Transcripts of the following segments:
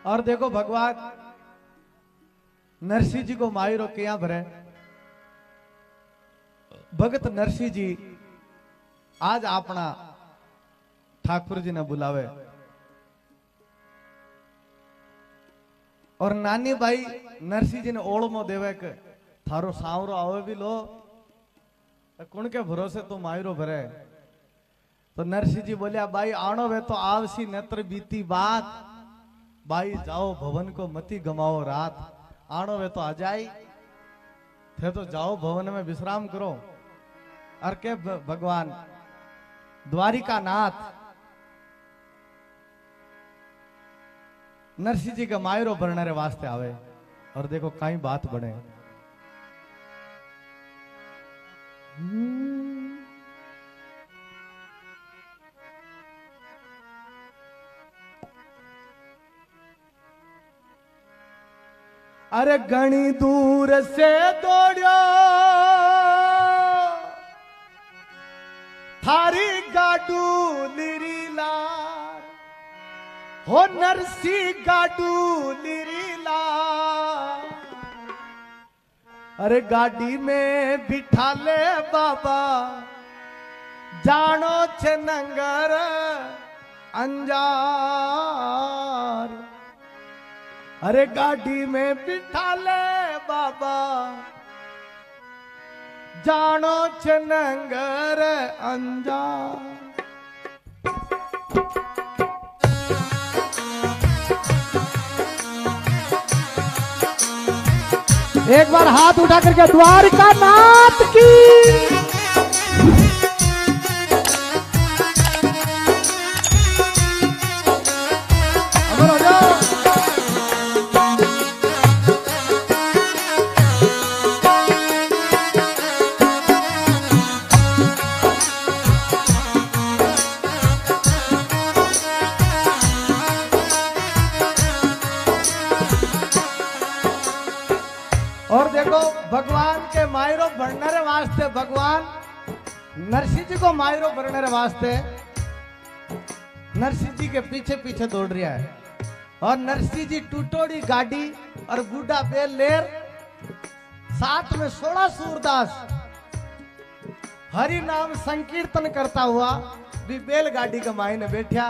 और देखो भगवान नरसिंह जी को मायरो क्या भरे। भगत नरसिंह जी आज अपना ठाकुर जी ने बुलावे और नानी भाई नरसिंह जी ने ओळमो देवे के थारो सावरो आवे भी लो कुण के भरोसे तो मायरो भरे। तो नरसिंह जी बोलिया भाई आणो वे तो आवसी नेत्र बीती बात, भाई जाओ भवन को मती गमाओ रात। आणो वे तो आ जाई थे तो जाओ भवन में विश्राम करो। और के भगवान द्वारिका नाथ नरसिंह जी का मायरो भरने वास्ते आवे और देखो कई बात बने। अरे घनी दूर से दौड़ो थारी गाडू लिरीला हो नरसिंह गाडू लिरीला। अरे गाड़ी में बिठा ले बाबा जानो छे नंगर अंजार। अरे गाड़ी में बिठा ले बाबा जानो छे नंगर अंजार। एक बार हाथ उठा करके द्वारिका नाथ की। और देखो भगवान के मायरो भरने वास्ते भगवान नरसिंह जी को मायरो भरने वास्ते नरसिंह जी के पीछे पीछे दौड़ रहा है। और नरसिंह जी टूटोड़ी गाड़ी और बूढ़ा बेल लेर साथ में 16 सूरदास हरि नाम संकीर्तन करता हुआ भी बैलगाड़ी के मायने बैठा।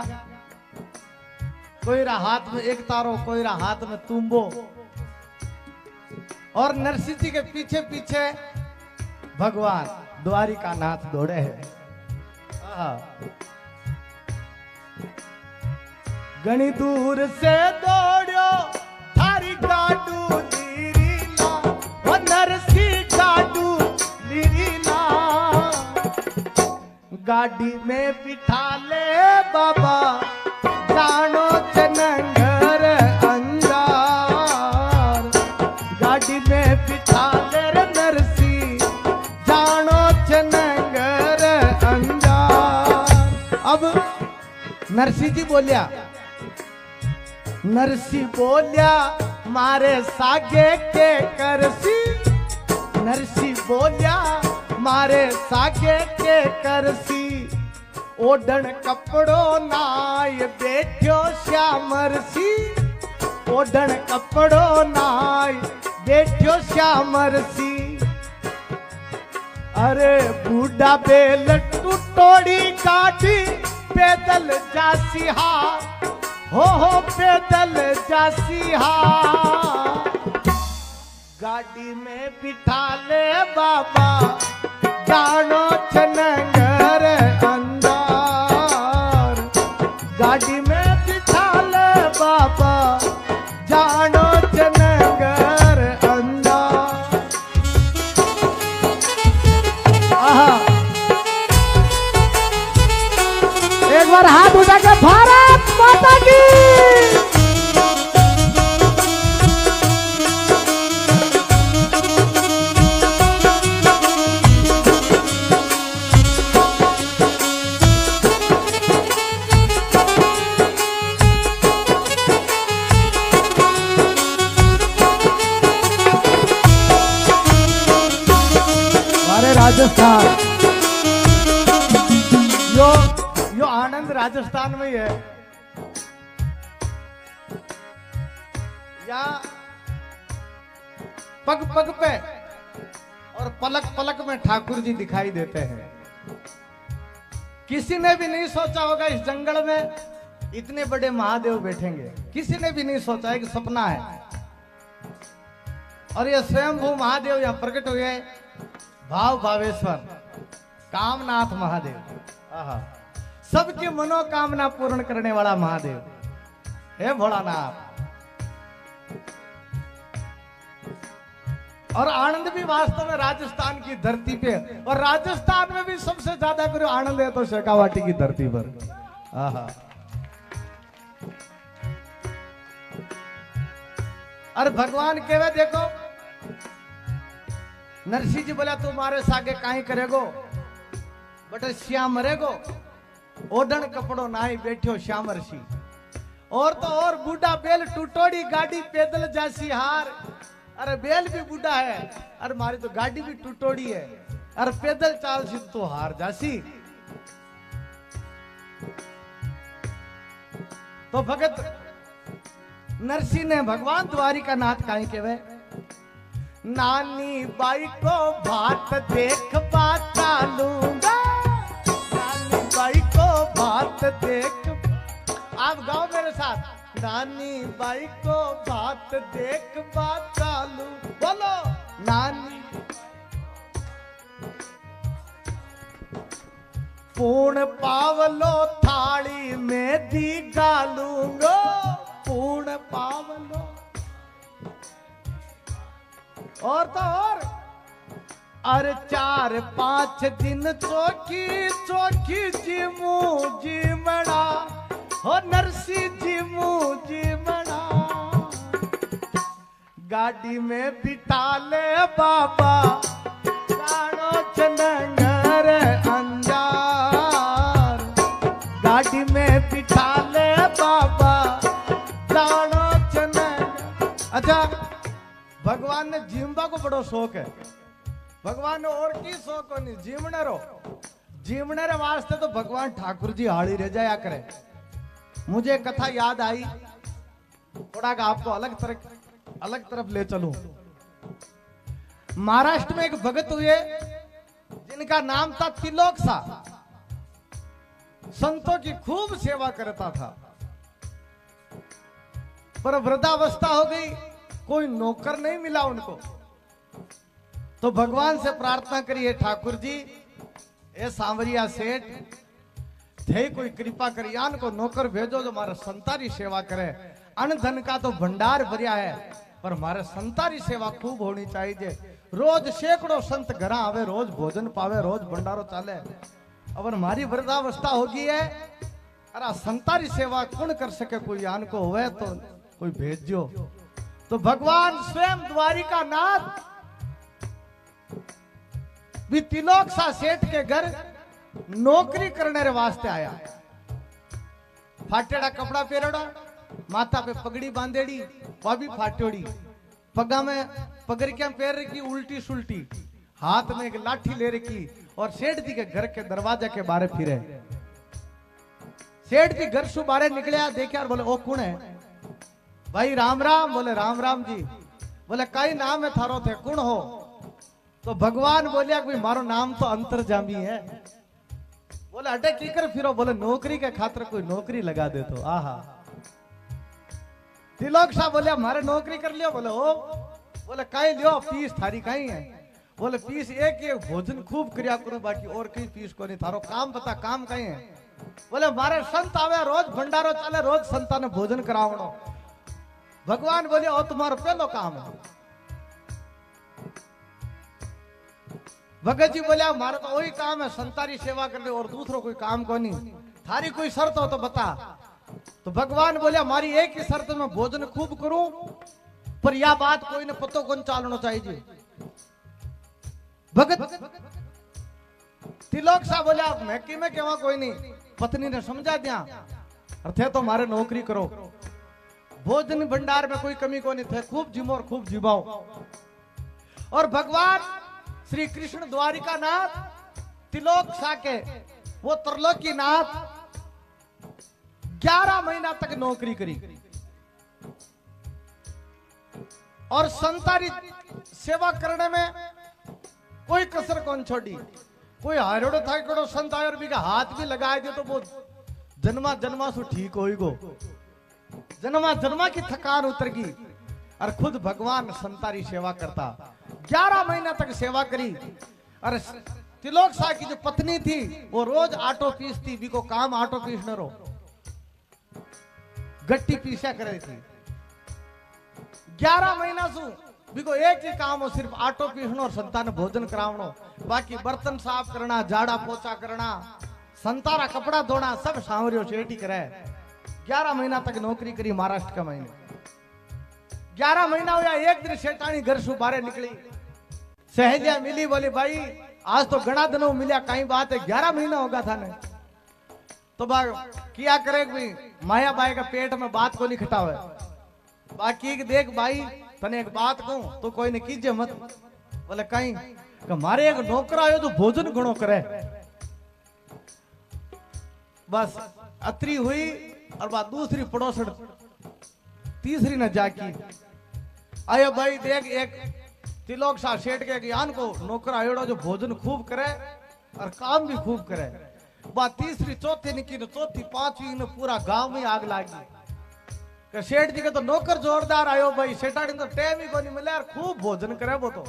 कोई रा हाथ में एक तारो कोई रा हाथ में तुम्बो और नरसिंह जी के पीछे पीछे भगवान द्वारिका नाथ दौड़े हैं। घनी दूर से दौड़ो थारी गाडू लीरीला ओ नरसिंह गाडू लीरीला। गाड़ी में बिठा ले बाबा जानो चनंगर अंजार। गाड़ी में बिठा ले नरसिंह जानो चनंगर अंजार। अब नरसिंह जी बोलिया नरसिंह बोलिया मारे सागे के करसी। नरसिंह बोलिया मारे सागे के करसी। ओढ़न कपड़ो नाय बैठो श्यामरसी। ओढ़न कपड़ो नाय बैठो श्यामरसी। अरे बूढ़ा बेल टूटोड़ी गाड़ी पैदल जासी हा हो पैदल जासी हा। गाड़ी में बिठा ले बाबा जानो चनंगर अंजार। गाड़ी में बिठा ले बाबा जानो चनंगर अंजार। एक बार हाथ उठा के भारत माता की। राजस्थान यो आनंद राजस्थान में ही है। या पग पग पे और पलक पलक में ठाकुर जी दिखाई देते हैं। किसी ने भी नहीं सोचा होगा इस जंगल में इतने बड़े महादेव बैठेंगे, किसी ने भी नहीं सोचा है कि सपना है। और ये स्वयंभू महादेव यहां प्रकट हुए, भाव भावेश्वर कामनाथ महादेव। आहा, सबकी मनोकामना पूर्ण करने वाला महादेव हे भोलानाथ। और आनंद भी वास्तव में राजस्थान की धरती पे, और राजस्थान में भी सबसे ज्यादा करो आनंद है तो शेखावाटी की धरती पर। आहा, अरे भगवान केवे देखो, नरसिंह जी बोला तुम्हारे सागे काई करेगो, बटे श्याम मरेगो, ओढ़न कपड़ो नाई बैठो श्याम ऋषि। और तो और बूढ़ा बेल टूटोड़ी गाड़ी पैदल जासी हार। अरे बेल भी बूढ़ा है, अरे मारी तो गाड़ी भी टूटोड़ी है, अरे पैदल चाल सी तो हार जासी। तो भगत नरसिंह ने भगवान द्वारिका नाथ काई केवे, नानी बाई को भात देख बाता लूंगा, नानी बाई को भात देख। आप गाओ मेरे साथ, नानी बाई को भात देख बाता लू। बोलो नानी पूर्ण पावलो थाली में दी गालूंगो, पूर्ण पावलो। और तो और अरे 4-5 दिन चौकी चौकी जिमू जिमड़ा हो, नरसिंह जिमू जिमड़ा। गाड़ी में बिठा ले बाबा जानो चनंगर अंजार, गाड़ी में बिठा ले बाबा जानो चनंगर। अच्छा, भगवान ने जिम्बा को बड़ो शौक है, भगवान ने और की शौक को नहीं, जीवने रो, जीवने रे वास्ते तो भगवान ठाकुर जी हाड़ी रह जाया करे। मुझे कथा याद आई, थोड़ा आपको अलग तरफ ले चलूं। महाराष्ट्र में एक भगत हुए जिनका नाम था तिलोक सा, संतों की खूब सेवा करता था, पर वृद्धावस्था हो गई, कोई नौकर नहीं मिला उनको। तो भगवान से प्रार्थना करिए, ठाकुर जी ए सांवरिया सेठ थे कोई कृपा करिए, आन को नौकर भेजो जो हमारे संतारी सेवा करे। अन्न धन का तो भंडार भरिया है, पर हमारे संतारी सेवा खूब होनी चाहिए। रोज सैकड़ों संत घर आवे, रोज भोजन पावे, रोज भंडारो चाले। अब हमारी वृद्धावस्था होगी है, अरे संतारी सेवा कौन कर सके, कोई आन को हुए तो कोई भेजो। तो भगवान स्वयं द्वारिका नाथ भी तिलोक सा सेठ के घर नौकरी करने रे वास्ते आया। फाटेड़ा कपड़ा पहरेड़ा, माथा पे पगड़ी बांधेड़ी, वह भी फाटोड़ी, पगा में पगड़ियां पहन रखी उल्टी सुल्टी, हाथ में एक लाठी ले रखी, और सेठ जी के घर के दरवाजे के बारे फिरे। सेठ जी घर से बाहर निकले, देखा और बोले ओ कौन है भाई? राम राम। बोले राम राम जी। बोले कई नाम है थारो थे, कौन हो? तो भगवान बोलिया कोई मारो नाम तो अंतर्जामी है। बोले अटे की कर फिरो? बोले नौकरी के खातिर कोई नौकरी लगा दे तो। आहा, तिलोक शाह बोले हमारे नौकरी कर लियो। बोले ओ, बोले काई लियो, फीस थारी काई है? बोले फीस एक भोजन खूब क्रिया करो, बाकी और कई फीस को नहीं, थारो काम बता, काम काई है? बोले हमारे संत आवे, रोज भंडारो चले, रोज संता ने भोजन करावनो। भगवान बोले ओ तुम्हारा पहलो काम है। भगत जी बोले हमारा तो वही काम है, संतारी सेवा कर ले, और दूसरो कोई काम को नहीं। थारी कोई शर्त हो तो बता। तो भगवान बोले हमारी एक ही शर्त में भोजन खूब करूं, पर यह बात कोई ने पतो कौन चालना चाहिए। भगत तिलोक सा बोले आप मैं कि मैं कहवा कोई नहीं। पत्नी ने समझा दिया, अर्थे तो हमारे नौकरी करो, भोजन भंडार में कोई कमी को नहीं थे, खूब जिमो और खूब जिमाओ। और भगवान श्री कृष्ण द्वारिका नाथ तिलोक सा के वो त्रिलोकी नाथ 11 महीना तक नौकरी करी। और संतारी सेवा करने में कोई कसर कौन छोड़ी। कोई हारोड़ो था कड़ो संत आयो और बीका हाथ भी लगाए दे तो वो जन्मा जन्मा सु ठीक होइगो, जन्मा जन्मा की थकान उतरगी। और खुद भगवान संतारी सेवा करता, 11 महीना तक सेवा करी। और तिलोक शाह की जो पत्नी थी वो रोज आटो पीसती, बीको काम आटो पीसने रो, गट्टी पीसा करे थी। 11 महीना सु बीको एक ही काम हो, सिर्फ आटो पीसनो और संतान भोजन करावनो। बाकी बर्तन साफ करना, झाड़ा पोछा करना, संतारा कपड़ा धोना सब सांवरियो सेठी करे। 11 महीना तक नौकरी करी महाराष्ट्र का महीने। 11 महीना हुआ, एक दिन सेठानी घर से बाहर निकली, सहेलिया मिली, बोली भाई आज तो घना दिनों मिला, कहीं बात है, 11 महीना होगा था ने। तो बाग किया करे भाई, माया बाई का पेट में बात को नहीं खटावे। बाकी देख भाई तने एक बात कहूं तो कोई ने कीजिए मत। बोले कहीं हमारे एक नौकर आयो तो भोजन घणो करे। बस अतरी हुई और बात दूसरी पड़ोसड़ तीसरी न जाकी आयो भाई देख एक तिलोक शाह सेठ के ज्ञान को नौकर आयोड़ो जो भोजन खूब करे और काम भी खूब करे। बात तीसरी चौथी निकी न चौथी पांचवी न पूरा गांव में आग लागी। सेठ जी के तो नौकर जोरदार आयो भाई, सेठाड़ी तो टाइम ही कोनी मिले और खूब भोजन करे। वो तो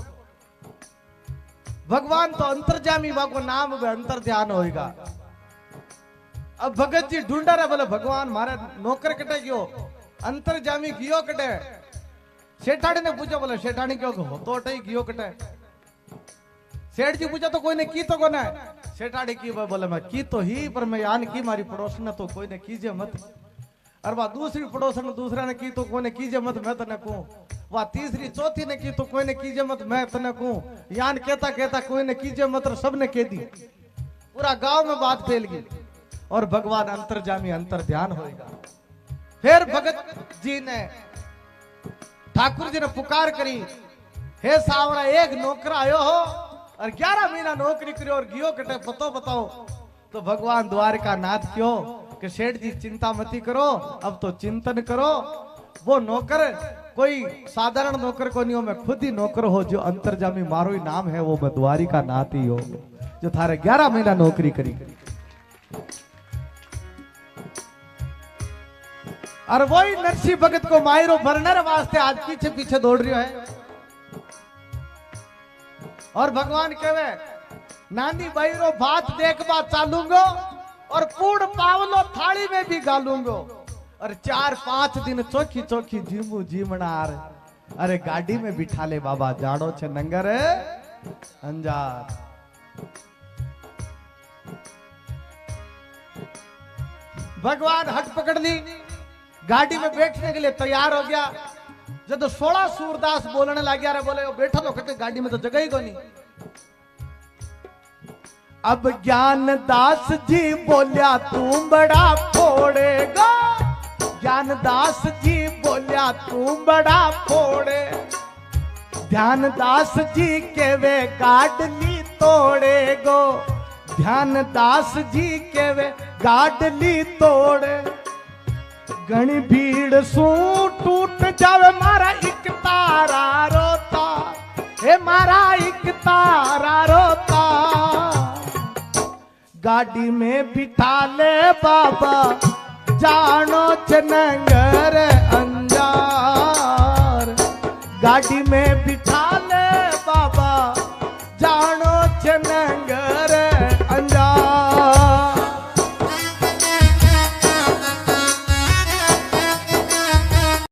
भगवान तो अंतर्जामी बाको नाम में अंतर ध्यान होएगा। अब भगत जी ढूंढा रहे, बोले भगवान मारे नौकर कटे गयो, अंतर्जामी गियो कटे। सेठाड़ी ने पूछा, बोले सेठानी क्यों हो तो अटे गियो कटे। सेठ जी पूछा तो कोई ने की तो कोने। सेठाड़ी की बोले मैं की तो ही, पर मैं यान की मारी पड़ोस ने तो कोई ने कीजिए मत। और वह दूसरी पड़ोसन दूसरा ने की तो कोई ने कीजिए मत, मैं तने कहूं। वह तीसरी चौथी ने की तो कोई ने कीजिए मत, मैं तने कहूं। यान कहता कहता कोई ने कीजिए मत, सब ने कह दी। पूरा गांव में बात फैल गई और भगवान अंतर्जामी अंतर ध्यान होएगा। फिर भगत जी ने ठाकुर जी ने पुकार करी, हे सावरा एक नौकर आयो हो और 11 महीना नौकरी करो और गियो कटे, पतो बताओ। तो भगवान द्वारका नाथ क्यों कि सेठ जी चिंता मती करो, अब तो चिंतन करो। वो नौकर कोई साधारण नौकर को नहीं हो, मैं खुद ही नौकर हो, जो अंतर्जामी मारो ही नाम है, वो मैं द्वारिका नाथ ही हो, जो थारे 11 महीना नौकरी करी। और वही नरसिंह भगत को मायरो भरने वास्ते आज पीछे पीछे दौड़ रही है। और भगवान कहे नानी बाईरो बात देखबा चालूंगो और पूर्ण पावलो थाली में भी गालूंगो। और 4-5 दिन चौखी चौखी जीमू जीमनार। अरे गाड़ी में बिठा ले बाबा, जाड़ो छे नंगर अंजार। भगवान हट पकड़ ली, गाड़ी में बैठने के लिए तैयार हो गया। जब तो 16 सूरदास बोलने लग गया, बोले बैठा लो कहते गाड़ी में तो जगह ही को नहीं। अब ज्ञानदास जी बोलिया तू बड़ा फोड़ेगा, ज्ञानदास जी बोलिया तू बड़ा फोड़े। ध्यानदास जी के वे गाडली तोड़ेगो, ध्यानदास जी के वे गाडली तोड़े। घनी भीड़ सू टूट जावे मारा एक तारा रोता, हे मारा एक तारा रोता। गाड़ी में बिठा ले बाबा, जानो चनंगर अंजार। गाड़ी में बिठा ले बाबा, जानो चनंगर